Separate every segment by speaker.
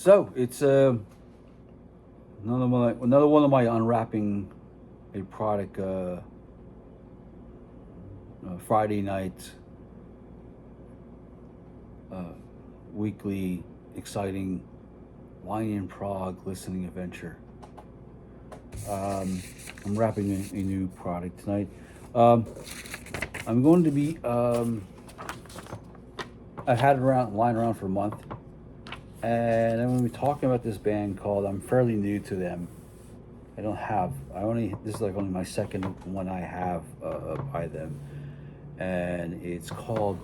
Speaker 1: So it's another one of my unwrapping a product Friday night uh, weekly exciting wine in Prague listening adventure. I'm wrapping a new product tonight. Um, I'm going to be. I've had it lying around for a month, and I'm going to be talking about this band called. I'm fairly new to them. I don't have. I only. This is like only my second one I have by them, and it's called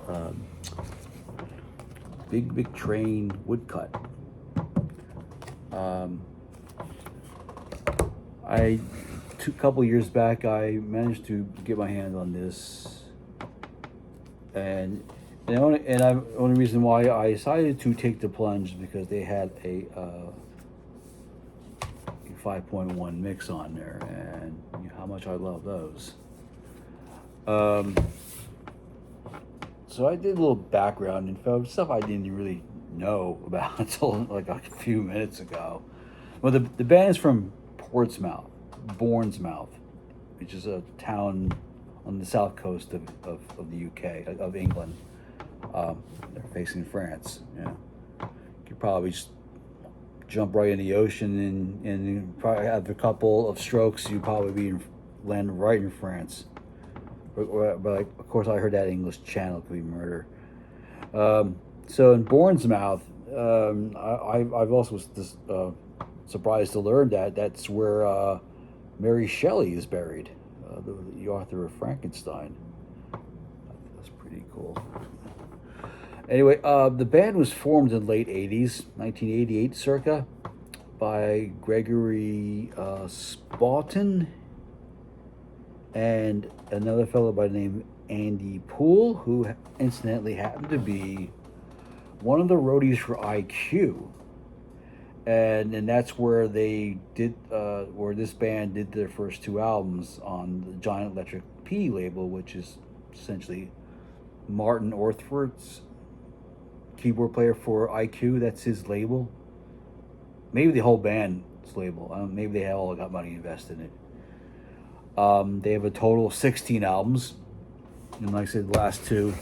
Speaker 1: Big Train Woodcut. Um, a couple years back, I managed to get my hand on this, and the only reason why I decided to take the plunge because they had a 5.1 mix on there, and you know how much I love those. Um, so I did a little background info, stuff I didn't really know about until like a few minutes ago. Well, the band is from Portsmouth, Bournemouth, which is a town on the south coast of the UK, of England. They're facing France. Yeah, you could probably just jump right in the ocean and probably have a couple of strokes. You'd probably land right in France. But like, of course, I heard that English channel could be murder. So in Bournemouth, I've also was surprised to learn that that's where Mary Shelley is buried, the author of Frankenstein. That's pretty cool. Anyway, the band was formed in the late 80s, 1988 circa, by Gregory Spaughton and another fellow by the name Andy Poole, who incidentally happened to be one of the roadies for IQ. And that's where they did, where this band did their first two albums on the Giant Electric P label, which is essentially Martin Orthworth's keyboard player for IQ. That's his label. Maybe the whole band's label. Maybe they all got money invested in it. They have a total of 16 albums. And like I said, the last two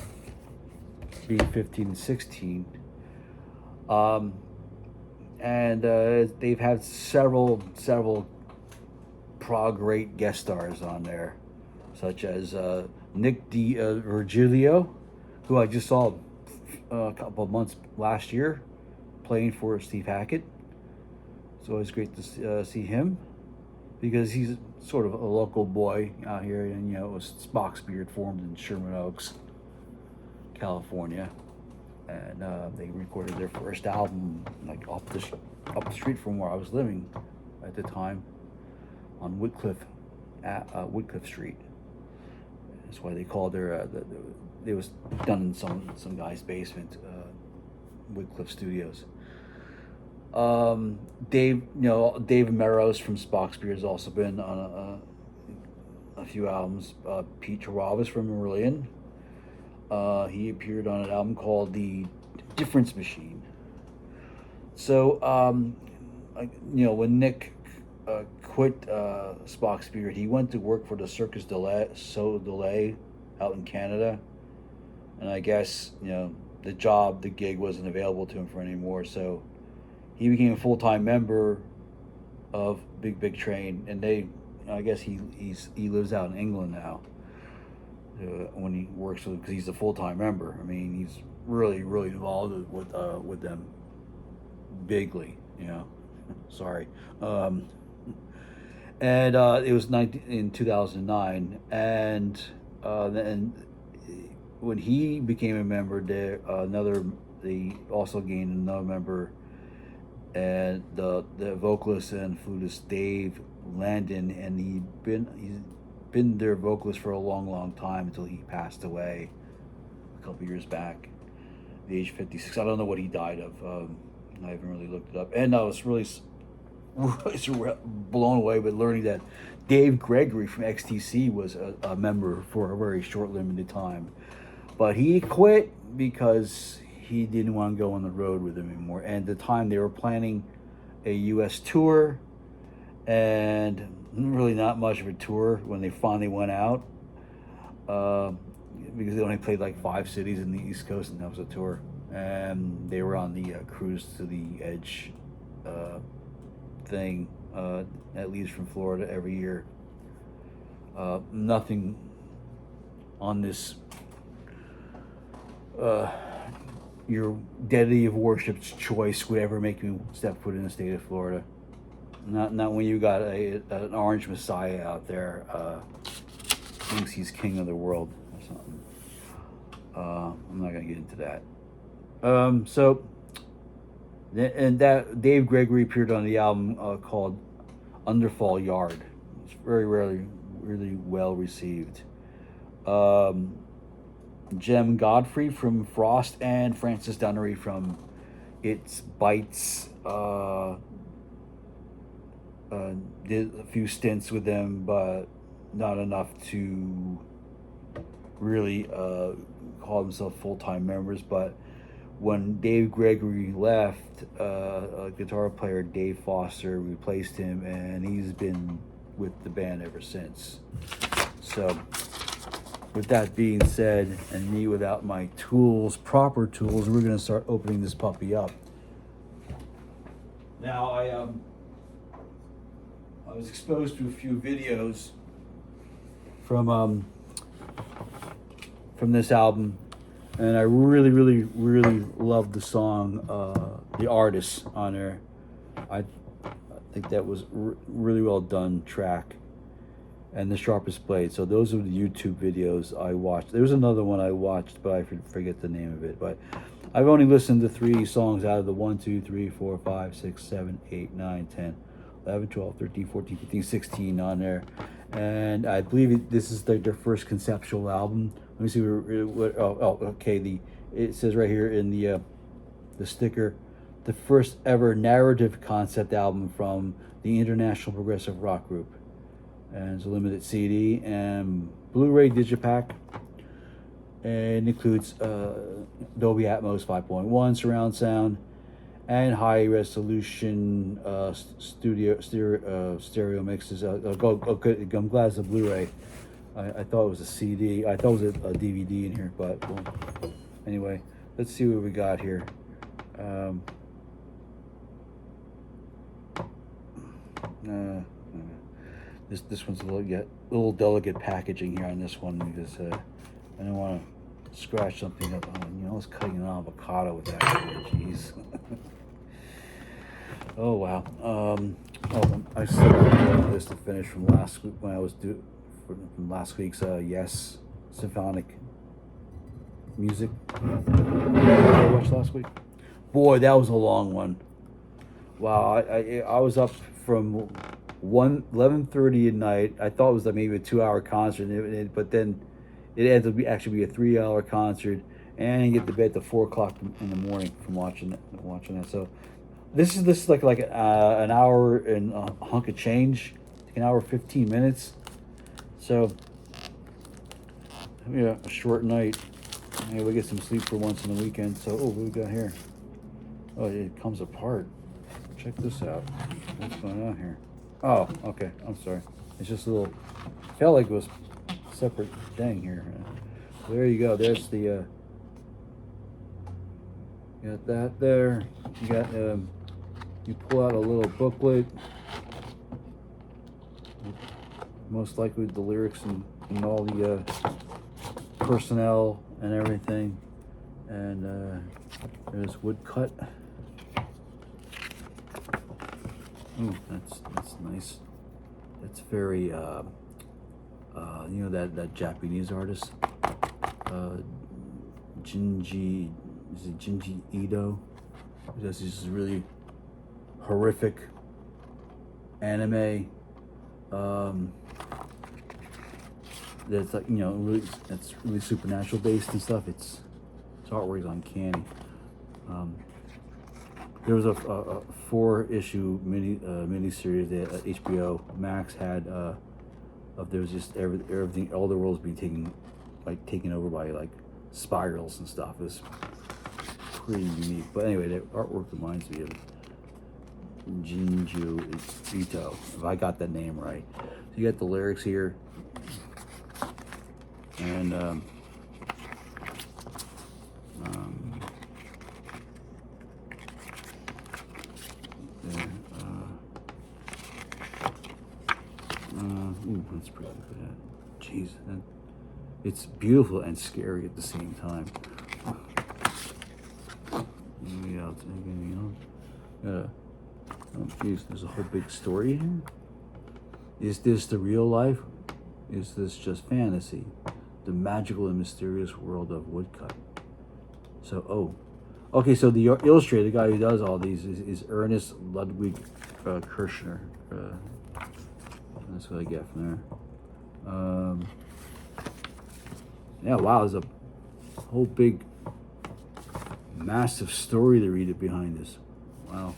Speaker 1: being 15 and 16. And they've had several prog great guest stars on there, such as Nick Virgilio, who I just saw a couple of months last year playing for Steve Hackett. It's always great to see him because he's sort of a local boy out here, and it was Spock's Beard formed in Sherman Oaks, California, and they recorded their first album like up the street from where I was living at the time on Woodcliff Street. That's why they called their it was done in some guy's basement, Woodcliff Studios. Dave Merrows from Spock's Beard has also been on a few albums. Pete Travis from Marillion. He appeared on an album called The Difference Machine. So, when Nick quit Spock's Beard, he went to work for the Circus Soleil out in Canada. And I guess, the gig wasn't available to him for anymore. So he became a full-time member of Big Train. And I guess he lives out in England now. When he works with, because he's a full-time member. I mean, he's really involved with them bigly. Sorry. And it was in 2009, and then when he became a member, they also gained another member, and the vocalist and flutist Dave Landon, and he's been their vocalist for a long time until he passed away a couple years back, at the age of 56. I don't know what he died of. I haven't really looked it up, and I was really blown away with learning that Dave Gregory from XTC was a member for a very short, limited time. But he quit because he didn't want to go on the road with him anymore. And at the time, they were planning a U.S. tour, and really not much of a tour when they finally went out, because they only played like 5 cities in the East Coast, and that was a tour. And they were on the cruise to the Edge thing that leaves from Florida every year. Nothing on this your deity of worship's choice would ever make me step foot in the state of Florida. Not when you got an orange messiah out there thinks he's king of the world or something. I'm not gonna get into that. And that Dave Gregory appeared on the album called Underfall Yard. It's very really well received. Jem Godfrey from Frost and Francis Dunnery from It's Bites did a few stints with them, but not enough to really call themselves full-time members. But when Dave Gregory left, a guitar player, Dave Foster, replaced him, and he's been with the band ever since. So with that being said, and me without my proper tools, we're going to start opening this puppy up. Now, I was exposed to a few videos from this album, and I really loved the song, The Artist on there. I think that was really well done track, and The Sharpest Blade. So those are the YouTube videos I watched. There was another one I watched, but I forget the name of it. But I've only listened to 3 songs out of the 1, 2, 3, 4, 5, 6, 7, 8, 9, 10, 11, 12, 13, 14, 15, 16 on there. And I believe this is their first conceptual album. Let me see what okay. It says right here in the sticker, the first ever narrative concept album from the International Progressive Rock Group. And it's a limited CD and Blu-ray digipack. And it includes Dolby Atmos 5.1 surround sound and high resolution stereo mixes. I'm glad it's a Blu-ray. I thought it was a CD. I thought it was a DVD in here, but well, anyway, let's see what we got here. This one's a little delicate packaging here on this one, because I don't want to scratch something up. I was cutting an avocado with that. Jeez. Oh wow. I still have this to finish from last week when I was from last week's Yes symphonic music. I watched last week. Boy, that was a long one. Wow, I was up from 11:30 at night. I thought it was maybe a 2-hour concert, but then it ended up actually be a 3-hour concert, and I get to bed at 4 o'clock in the morning from watching that. So this is like an hour and a hunk of change, an hour 15 minutes. So yeah, a short night. Maybe we'll get some sleep for once in the weekend. So what we got here? Oh, it comes apart. Check this out. What's going on here? Oh, okay. I'm sorry. It's just a little. Felt like it was a separate thing here. There you go. There's the. You got that there. You got. You pull out a little booklet. Most likely the lyrics and all the personnel and everything. And there's Woodcut. Ooh, that's nice. That's very that Japanese artist, Junji Ito. This is really horrific anime. That's like really, that's really supernatural based and stuff. Its artwork is uncanny. There was a 4-issue mini series that HBO Max had. There was just everything, all the worlds being taken over by like spirals and stuff. It was pretty unique. But anyway, the artwork reminds me of Jinju Ito, if I got that name right. So you got the lyrics here, and there, ooh, that's pretty good. Jeez, it's beautiful and scary at the same time. Anything else? Oh, geez, there's a whole big story here. Is this the real life? Is this just fantasy? The magical and mysterious world of Woodcut. So, okay, so the illustrator, the guy who does all these, is Ernest Ludwig Kirschner. That's what I get from there. Yeah, wow, there's a whole big, massive story to read it behind this. Wow.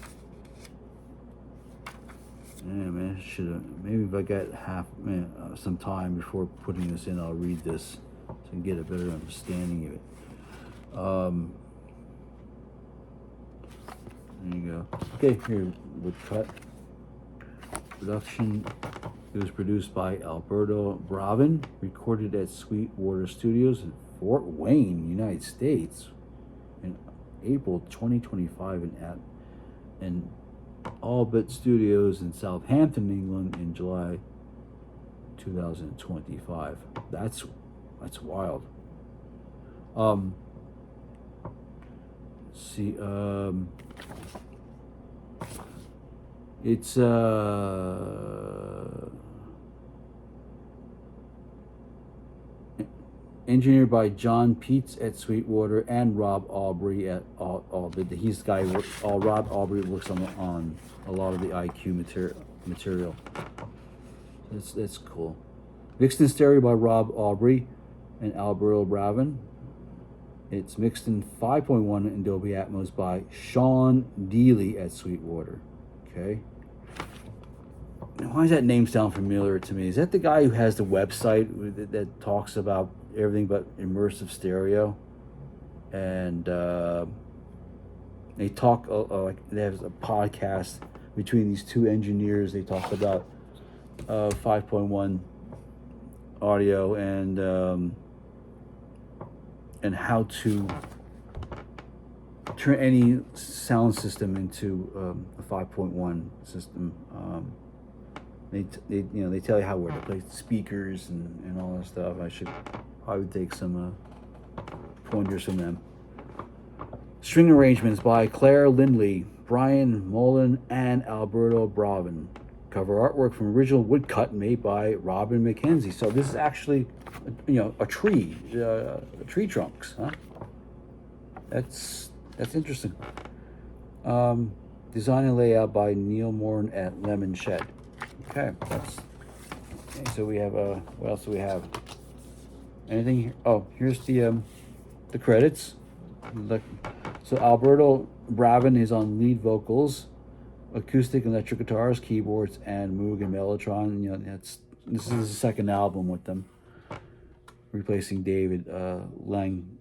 Speaker 1: Yeah, man, should have. Maybe if I got some time before putting this in, I'll read this so I can get a better understanding of it. There you go. Okay, here, Woodcut. Production. It was produced by Alberto Bravin, recorded at Sweetwater Studios in Fort Wayne, United States, in April 2025, and Albert Studios in Southampton, England, in July 2025. That's wild. See, it's engineered by John Peets at Sweetwater and Rob Aubrey at Albert. He's the guy. Rob Aubrey works on a lot of the IQ material. That's cool. Mixed in stereo by Rob Aubrey and Alberto Bravin. It's mixed in 5.1 in Dolby Atmos by Sean Deely at Sweetwater. Okay. Now, why does that name sound familiar to me? Is that the guy who has the website that talks about everything but immersive stereo? And they talk like they have a podcast between these two engineers. They talk about 5.1 audio and how to turn any sound system into a 5.1 system. They tell you where to place the speakers and all that stuff. I would take some pointers from them. String arrangements by Claire Lindley, Brian Mullen, and Alberto Bravin. Cover artwork from original woodcut made by Robin McKenzie. So this is actually, a tree trunks, huh? That's interesting. Design and layout by Neil Morn at Lemon Shed. Okay, so we have what else do we have? Anything here? Oh, here's the credits. So Alberto Bravin is on lead vocals, acoustic and electric guitars, keyboards, and Moog and Mellotron. This is the second album with them, replacing David Langdon.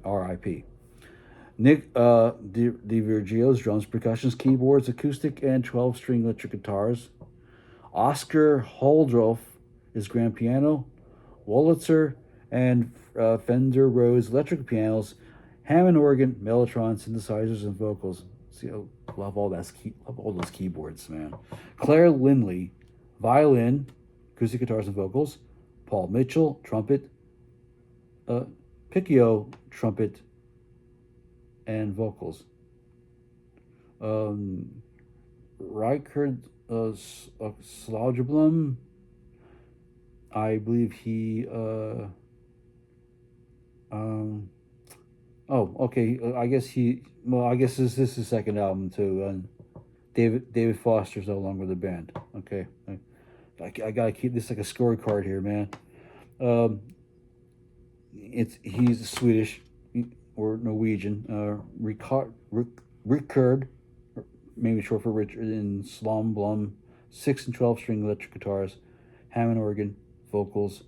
Speaker 1: R.I.P. Nick DiVirgio's drums, percussions, keyboards, acoustic, and 12-string electric guitars. Oscar Holdroff is grand piano. Wolitzer and Fender Rhodes electric pianos, Hammond organ, Mellotron, synthesizers, and vocals. See, love all those keyboards, man. Claire Lindley, violin, acoustic guitars and vocals. Paul Mitchell, trumpet. Picchio, trumpet, and vocals. Reichard Slaugeblum, I believe he I guess this is his second album too. David Foster's no longer the band. Okay, I gotta keep this like a scorecard here, man. He's Swedish or Norwegian. Rickard, maybe short for Richard, in Slom Blum, 6 and 12 string electric guitars, Hammond organ, vocals.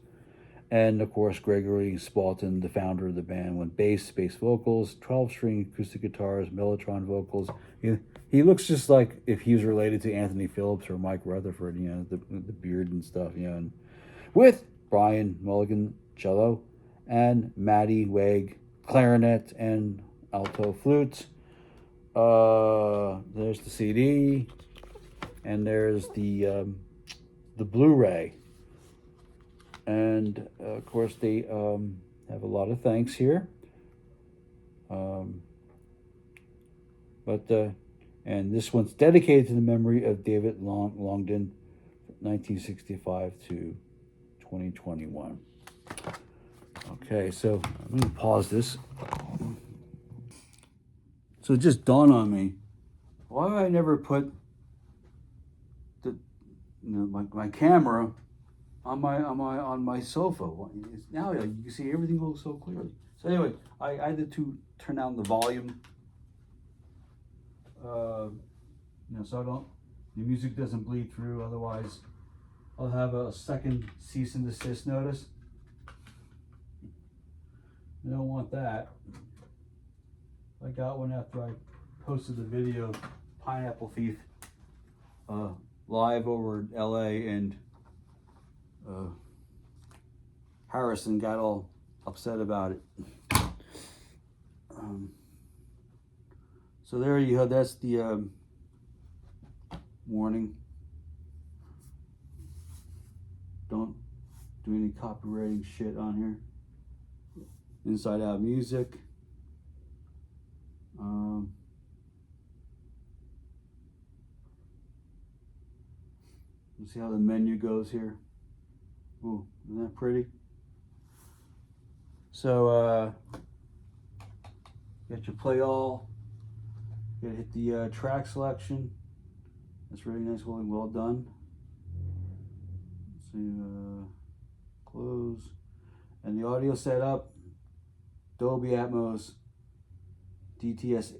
Speaker 1: And of course, Gregory Spalton, the founder of the band, went bass vocals, 12-string acoustic guitars, mellotron vocals. He looks just like if he was related to Anthony Phillips or Mike Rutherford, the beard and stuff, and with Brian Mulligan, cello, and Matty Wegg, clarinet and alto flute. There's the CD, and there's the Blu-ray, and of course they have a lot of thanks here. And this one's dedicated to the memory of David Longden, 1965 to 2021. Okay, so I'm going to pause this. So it just dawned on me, why did I never put my camera on my sofa? Now you can see everything goes so clearly. So anyway, I had to turn down the volume, so the music doesn't bleed through. Otherwise, I'll have a second cease and desist notice. I don't want that. I got one after I posted the video of Pineapple Thief live over LA, and Harrison got all upset about it. So there you go. That's the warning. Don't do any copywriting shit on here. Inside Out Music. Let's see how the menu goes here. Ooh, isn't that pretty? So, got your play all. You gotta hit the track selection. That's really nice, well done. Let's see, close. And the audio setup, Dolby Atmos, DTS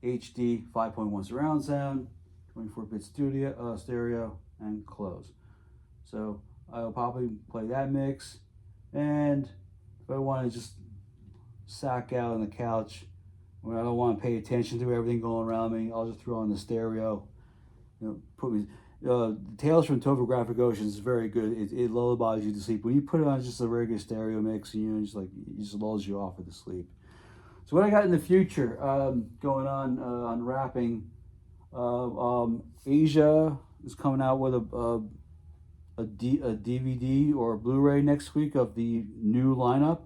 Speaker 1: HD 5.1 surround sound, 24-bit stereo, and close. So I'll probably play that mix, and if I want to just sack out on the couch when I don't want to pay attention to everything going around me, I'll just throw on the stereo. Tales from Topographic Oceans is very good. It lullabies you to sleep. When you put it on just a regular stereo mix, it just lulls you off with the sleep. So what I got in the future going on, Unwrapping, Asia is coming out with a DVD or a Blu-ray next week of the new lineup,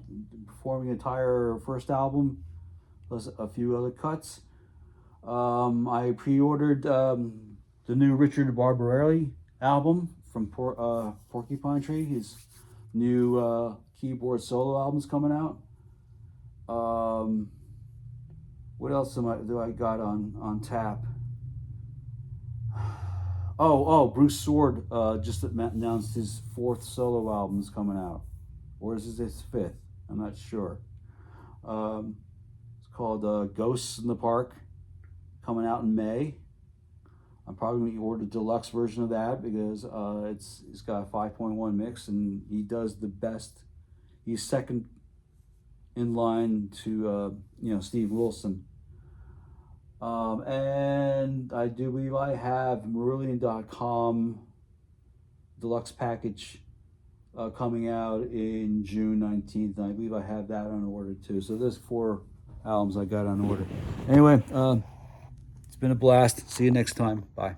Speaker 1: performing the entire first album plus a few other cuts. I pre-ordered the new Richard Barbarelli album from Porcupine Tree. His new keyboard solo album's coming out. What else do I got on tap? Bruce Sword just announced his 4th solo album's coming out, or is this his 5th? I'm not sure. It's called Ghosts in the Park, coming out in May. I'm probably going to order the deluxe version of that because it's got a 5.1 mix, and he does the best. He's second in line to Steve Wilson. And I do believe I have Marillion.com deluxe package coming out in June 19th. And I believe I have that on order too. So there's 4 albums I got on order. Anyway, it's been a blast. See you next time. Bye.